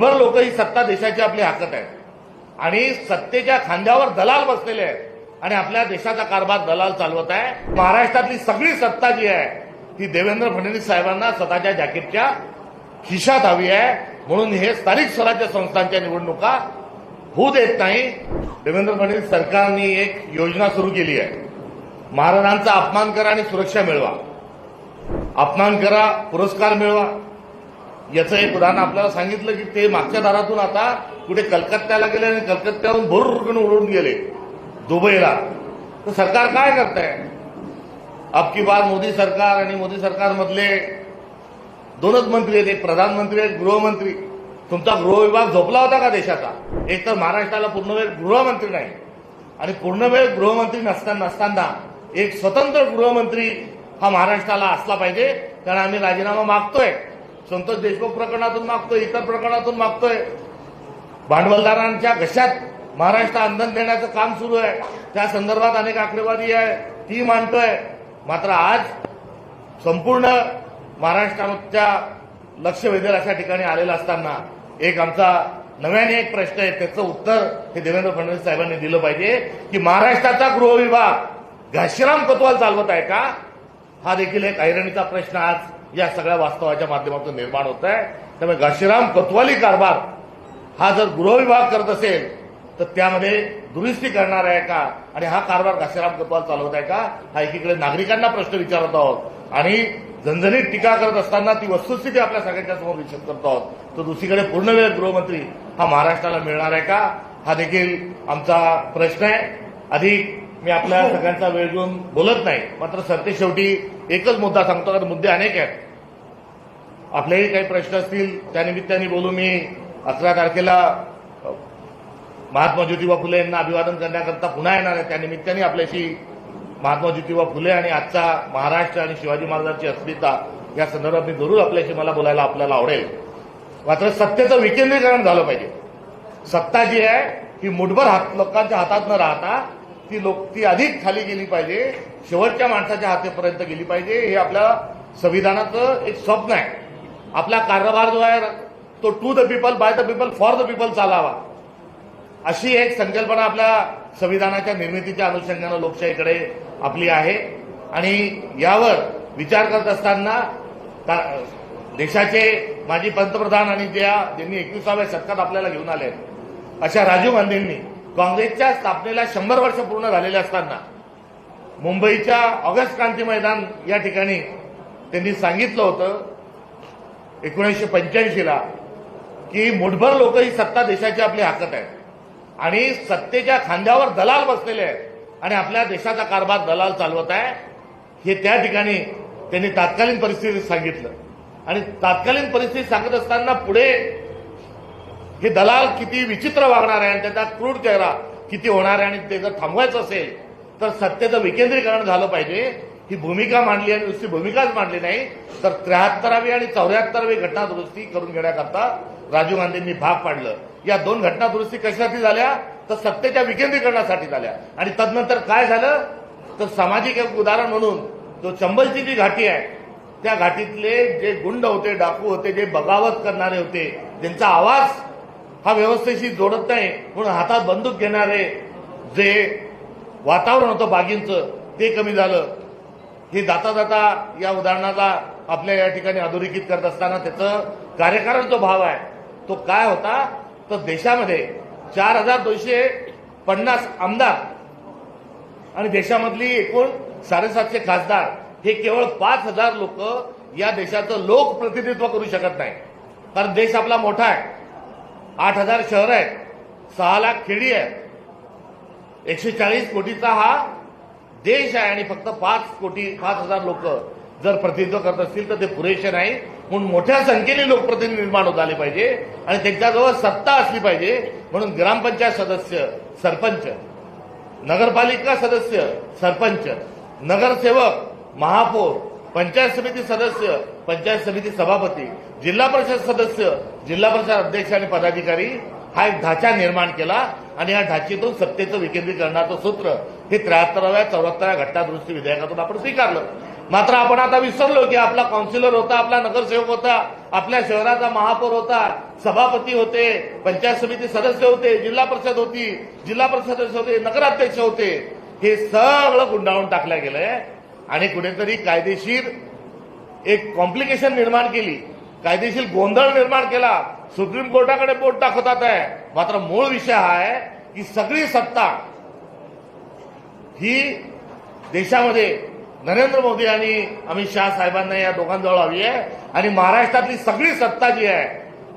लोक ही सत्ता देशाची आपली हाकत आहे आणि सत्तेच्या खांद्यावर दलाल बसलेले आहेत आणि आपल्या देशाचा कारभार दलाल चालवत आहे। महाराष्ट्रातली सगळी सत्ता जी आहे ती देवेंद्र फडणवीस साहेबांना स्वतःच्या जॅकेटच्या खिशात हवी आहे, म्हणून हे स्थानिक स्वराज्य संस्थांच्या निवडणुका होऊ देत नाही। देवेंद्र फडणवीस सरकारने एक योजना सुरू केली आहे, महाराजांचा अपमान करा आणि सुरक्षा मिळवा, अपमान करा पुरस्कार मिळवा। याचं एक उदाहरण आपल्याला सांगितलं की ते मागच्या दारातून आता कुठे कलकत्त्याला गेले आणि कलकत्त्याहून भुर्रकन उडून गेले दुबईला। तर सरकार काय करतंय? अब की बार मोदी सरकार आणि मोदी सरकारमधले दोनच मंत्री आहेत, एक प्रधानमंत्री आहेत, गृहमंत्री। तुमचा गृह विभाग झोपला होता का देशाचा? एक तर महाराष्ट्राला पूर्णवेळ गृहमंत्री नाही आणि पूर्णवेळ गृहमंत्री नसताना एक स्वतंत्र गृहमंत्री हा महाराष्ट्राला असला पाहिजे। कारण आम्ही राजीनामा मागतोय, संतोष देशमुख प्रकरणातून मागतोय, इतर प्रकरणातून मागतोय। भांडवलदारांच्या घशात महाराष्ट्र अंधन देण्याचं काम सुरू आहे, त्या संदर्भात अनेक आकडेवारी आहे ती मांडतोय। मात्र आज संपूर्ण महाराष्ट्राच्या लक्ष वेधेल अशा ठिकाणी आलेला असताना एक आमचा नव्याने एक प्रश्न आहे, त्याचं उत्तर हे देवेंद्र फडणवीस साहेबांनी दिलं पाहिजे की महाराष्ट्राचा गृह विभाग घाशीराम कोतवाल चालवत आहे का? हा देखील एक ऐरणीचा प्रश्न आज या सगळ्या वास्तवाच्या माध्यमातून निर्माण होत आहे। त्यामुळे घाशीराम कोतवाली कारभार हा जर गृह विभाग करत असेल तर त्यामध्ये दुरुस्ती करणार आहे का आणि हा कारभार घाशीराम कोतवाल चालवत आहे का? हा एकीकडे नागरिकांना प्रश्न विचारत आहोत आणि झणझणीत टीका करत असताना ती वस्तुस्थिती आपल्या सगळ्यांच्या समोर विषद करत आहोत। तर दुसरीकडे पूर्णवेळ गृहमंत्री हा महाराष्ट्राला मिळणार आहे का? हा देखील आमचा प्रश्न आहे। अधिक मी आपल्या सगळ्यांचा वेळ घेऊन बोलत नाही, मात्र सरते शेवटी एकच मुद्दा सांगतो, कारण मुद्दे अनेक आहेत। आपलेही काही प्रश्न असतील त्यानिमित्ताने बोलू। मी 11 तारखेला महात्मा ज्योतिबा फुले यांना अभिवादन करण्याकरता पुन्हा येणार आहे, त्यानिमित्ताने आपल्याशी महात्मा ज्योतिबा फुले आणि आजचा महाराष्ट्र आणि शिवाजी महाराजांची अस्मिता या संदर्भात मी जरूर आपल्याशी मला बोलायला आपल्याला आवडेल। मात्र सत्तेचं विकेंद्रीकरण झालं पाहिजे। सत्ता जी आहे ही मुठभर लोकांच्या हातात न राहता ती अधिक खाली गेली पाहिजे, शेवटच्या माणसाच्या हातेपर्यंत गेली पाहिजे। हे आपल्या संविधानाचं एक स्वप्न आहे। आपला कारभार जो आहे तो to the people, by the people, for the people चालावा, अशी एक संकल्पना आपल्या संविधानाच्या निर्मितीच्या अनुषंगानं लोकशाहीकडे आपली आहे। आणि यावर विचार करत असताना देशाचे माजी पंतप्रधान आणि ज्यांनी 21व्या शतकात आपल्याला घेऊन आले अशा राजीव गांधींनी काँग्रेसच्या स्थापनेला 100 वर्ष पूर्ण झालेले असताना मुंबईच्या ऑगस्ट क्रांती मैदान या ठिकाणी त्यांनी सांगितलं होतं 1985ला की मुठभर लोक ही सत्ता देशाची आपली हाकत आहे आणि सत्तेच्या खांद्यावर दलाल बसलेले आहेत आणि आपल्या देशाचा कारभार दलाल चालवत आहे। हे त्या ठिकाणी त्यांनी तात्कालीन परिस्थितीत सांगितलं आणि तात्कालीन परिस्थिती सांगत असताना पुढे हे दलाल किती विचित्र वागणार आहे आणि त्याचा क्रूर चेहरा किती होणार आहे आणि ते जर थांबवायचं असेल तर सत्तेचं विकेंद्रीकरण झालं पाहिजे, ही भूमिका मांडली आणि नुसती भूमिकाच मांडली नाही तर 73वी आणि 74वी घटना दुरुस्ती करून घेण्याकरता राजीव गांधींनी भाग पाडलं। या 2 घटना दुरुस्ती कशासाठी झाल्या तर सत्तेच्या विकेंद्रीकरणासाठी झाल्या। आणि तदनंतर काय झालं तर सामाजिक एक उदाहरण म्हणून जो चंबलची जी घाटी आहे त्या घाटीतले जे गुंड होते, डाकू होते, जे बगावत करणारे होते, ज्यांचा आवाज हा व्यवस्थेशी जोडत नाही म्हणून हातात बंदूक घेणारे जे वातावरण होतं बागींचं ते कमी झालं। हे जाता जाता या उदाहरणाला आपल्या या ठिकाणी अधोरेखित करत असताना त्याचं कार्यकारण जो भाव आहे तो काय होता तर देशामध्ये 4250 आमदार आणि देशामधली एकूण 750 खासदार हे केवळ 5000 लोक या देशाचं लोकप्रतिनिधित्व करू शकत नाही। कारण देश आपला मोठा आहे, 8000 शहर आहेत, 6 लाख खेडी आहेत, 140 कोटीचा हा देश आहे आणि फक्त 5,00,000 लोक जर प्रतिनिधित्व करत असतील तर ते पुरेसे नाही। म्हणून मोठ्या संख्येने लोकप्रतिनिधी निर्माण होत आले पाहिजे आणि त्यांच्याजवळ सत्ता असली पाहिजे। म्हणून ग्रामपंचायत सदस्य, सरपंच, नगरपालिका सदस्य, सरपंच, नगरसेवक, महापौर, पंचायत समिती सदस्य, पंचायत समिती सभापती, जिल्हा परिषद सदस्य, जिल्हा परिषद अध्यक्ष आणि पदाधिकारी हा एक ढाचा निर्माण केला आणि या ढाचेतून सत्तेचं विकेंद्रीकरणाचं सूत्र हे 73व्या 74व्या घटना दुरुस्ती विधेयकातून आपण स्वीकारलं। मात्र आपण आता विसरलो की आपला काउन्सिलर होता, आपला नगरसेवक होता, आपल्या शहराचा महापौर होता, सभापती होते, पंचायत समिती सदस्य होते, जिल्हा परिषद होती, जिल्हा परिषद सदस्य होते, नगराध्यक्ष होते. हे सगळं गुंडाळून टाकलं गेलंय आणि कुठेतरी कायदेशीर एक कॉम्प्लिकेशन निर्माण केली, कायदेशीर गोंधळ निर्माण केला. सुप्रीम कोर्टाकडे बोट दाखवतात आहे. मात्र मूळ विषय हा आहे की सगळी सत्ता ही देशामध्ये नरेंद्र मोदी आणि अमित शहा साहेबांना या दोघांजवळ हवी आहे आणि महाराष्ट्रातली सगळी सत्ता जी आहे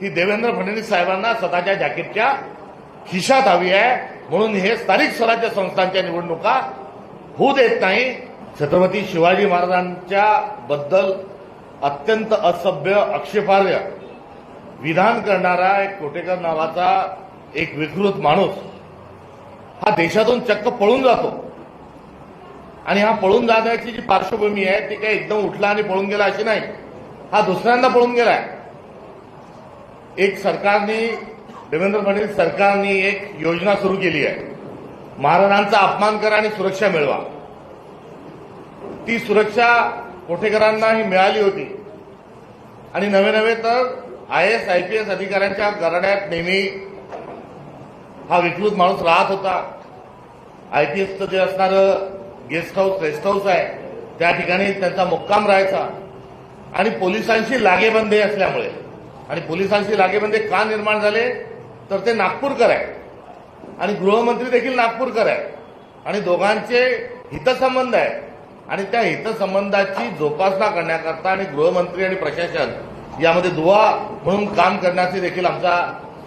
ती देवेंद्र फडणवीस साहेबांना स्वतःच्या जॅकेटच्या खिशात हवी आहे. म्हणून हे स्थानिक स्वराज्य संस्थांच्या निवडणुका होऊ देत नाही. छत्रपती शिवाजी महाराजांच्या बद्दल अत्यंत असभ्य, आक्षेपार्ह विधान करणारा एक कोटेकर नावाचा एक विकृत माणूस हा देशातून चक्क पळून जातो. आणि हा पळून जाण्याची जी पार्श्वभूमी आहे ती काही एकदम उठला आणि पळून गेला अशी नाही. हा दुसऱ्यांदा पळून गेलाय. एक सरकारने, देवेंद्र फडणवीस सरकारने एक योजना सुरू केली आहे, महाराजांचा अपमान करा आणि सुरक्षा मिळवा. ती सुरक्षा कोठेकरांना ही मिळाली होती आणि नवे नवे तर IAS IPS अधिकाऱ्यांच्या गराड्यात नेहमी हा विकृत माणूस राहत होता. IPSचं जे असणारं गेस्ट हाऊस, रेस्ट हाऊस आहे त्या ठिकाणी त्यांचा मुक्काम राहायचा. आणि पोलिसांशी लागेबंधे असल्यामुळे, आणि पोलिसांशी लागेबंधे का निर्माण झाले तर ते नागपूरकर आहे आणि गृहमंत्री देखील नागपूरकर आहे आणि दोघांचे हितसंबंध आहेत. आणि त्या हितसंबंधाची जोपासना करण्याकरता आणि गृहमंत्री आणि प्रशासन यामध्ये दुवा म्हणून काम करण्याचे देखील आमचा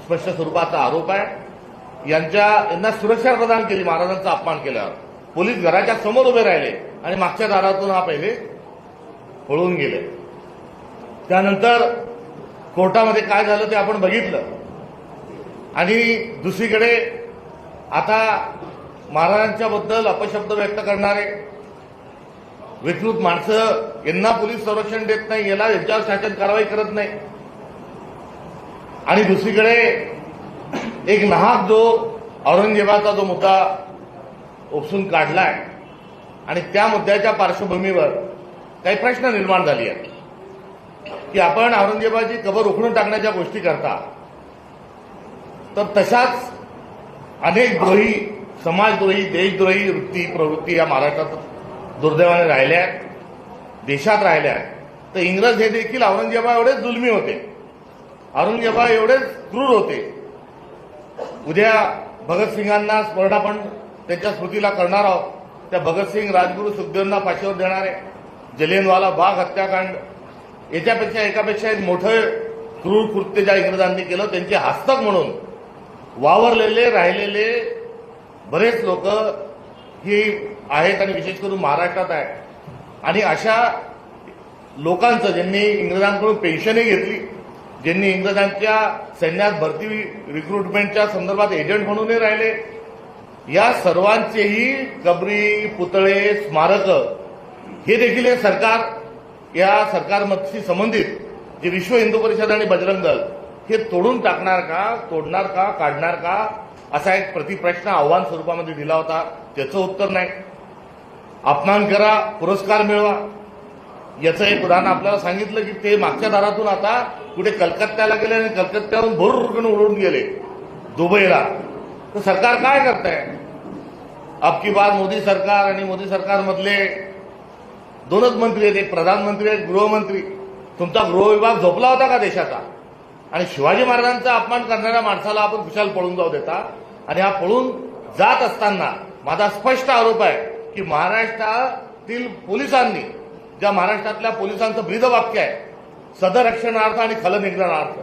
स्पष्ट स्वरूपाचा आरोप आहे. यांना सुरक्षा प्रदान केली महाराजांचा अपमान केल्यावर. पोलीस घराच्या समोर उभे राहिले आणि मागच्या दारातून हा पहिले पळून गेले. त्यानंतर कोर्टामध्ये काय झालं ते आपण बघितलं. आणि दुसरीकडे आता महाराजांच्या बद्दल अपशब्द व्यक्त करणारे विकृत माणसं, यांना पोलीस संरक्षण देत नाही, याला यांच्यावर शासन कारवाई करत नाही. आणि दुसरीकडे एक नाहक जो औरंगजेबाचा जो मुद्दा उपसून काढलाय आणि त्या मुद्द्याच्या पार्श्वभूमीवर काही प्रश्न निर्माण झाले आहेत की आपण औरंगजेबाची कबर उखडून टाकण्याच्या गोष्टी करता, तर तशाच अनेक द्रोही, समाजद्रोही, देशद्रोही प्रवृत्ती या महाराष्ट्रात दुर्दैवाने राहिल्या आहेत, देशात राहिल्या आहेत. तर इंग्रज हे देखील औरंगजेबा एवढेच जुलमी होते, औरंगजेबा एवढेच क्रूर होते. उद्या भगतसिंगांना स्मरण आपण त्यांच्या स्मृतीला करणार आहोत. त्या भगतसिंग, राजगुरू, सुखदेवांना फाशीवर देणारे, जलियनवाला बाग हत्याकांड याच्यापेक्षा एकापेक्षा एक मोठं क्रूर कृत्य ज्या इंग्रजांनी केलं त्यांचे हस्तक म्हणून वावरलेले राहिलेले बरेच लोक ही आहेत आणि विशेष करून महाराष्ट्रात आहे. आणि अशा लोकांचं, ज्यांनी इंग्रजांकडून पेन्शनही घेतली, ज्यांनी इंग्रजांच्या सैन्यात भरती रिक्रुटमेंटच्या संदर्भात एजंट म्हणूनही राहिले, या सर्वांचेही कबरी, पुतळे, स्मारक हे देखील हे सरकार, या सरकारशी संबंधित जे विश्व हिंदू परिषद आणि बजरंग दल हे तोडून टाकणार का, तोडणार का, काढणार का, असा एक प्रतिप्रश्न आव्हान स्वरूपामध्ये दिला होता. त्याचं उत्तर नाही. अपमान करा, पुरस्कार मिळवा, याचं एक उदाहरण आपल्याला सांगितलं की ते मागच्या दारातून आता कुठे कलकत्त्याला गेले आणि कलकत्त्यावरून भुर्रकन उडून गेले दुबईला. तर सरकार काय करतंय? अब की बार मोदी सरकार आणि मोदी सरकारमधले दोनच मंत्री आहेत, एक प्रधानमंत्री, एक गृहमंत्री. तुमचा गृह विभाग झोपला होता का देशाचा? आणि शिवाजी महाराजांचा अपमान करणाऱ्या माणसाला आपण खुशाल पळून जाऊ देता. आणि हा पळून जात असताना माझा स्पष्ट आरोप आहे की महाराष्ट्रातील पोलिसांनी, ज्या महाराष्ट्रातल्या पोलिसांचं ब्रीदवाक्य आहे सदरक्षणार्थ आणि खलनिग्रहणार्थ,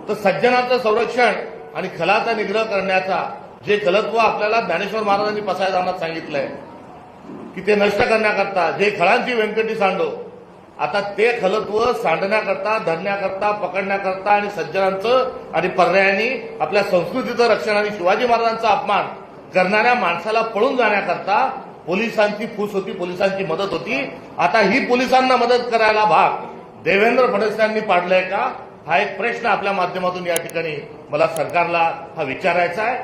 तर सज्जनाचं संरक्षण आणि खलाचा निग्रह करण्याचा जे खलत्व आपल्याला ज्ञानेश्वर महाराजांनी पसायदानात सांगितलंय की ते नष्ट करण्याकरता जे खळांची व्यंकटी सांडो, आता ते खलत्व सांडण्याकरता, धरण्याकरता, पकडण्याकरता आणि सज्जनांचं आणि पर्यायाने आपल्या संस्कृतीचं रक्षण आणि शिवाजी महाराजांचा अपमान करणाऱ्या माणसाला पळून जाण्याकरता पोलिसांची फूस होती, पोलिसांची मदत होती. आता ही पोलिसांना मदत करायला भाग देवेंद्र फडणवीस यांनी पाडलाय का? हा एक प्रश्न आपल्या माध्यमातून या ठिकाणी मला सरकारला हा विचारायचा आहे.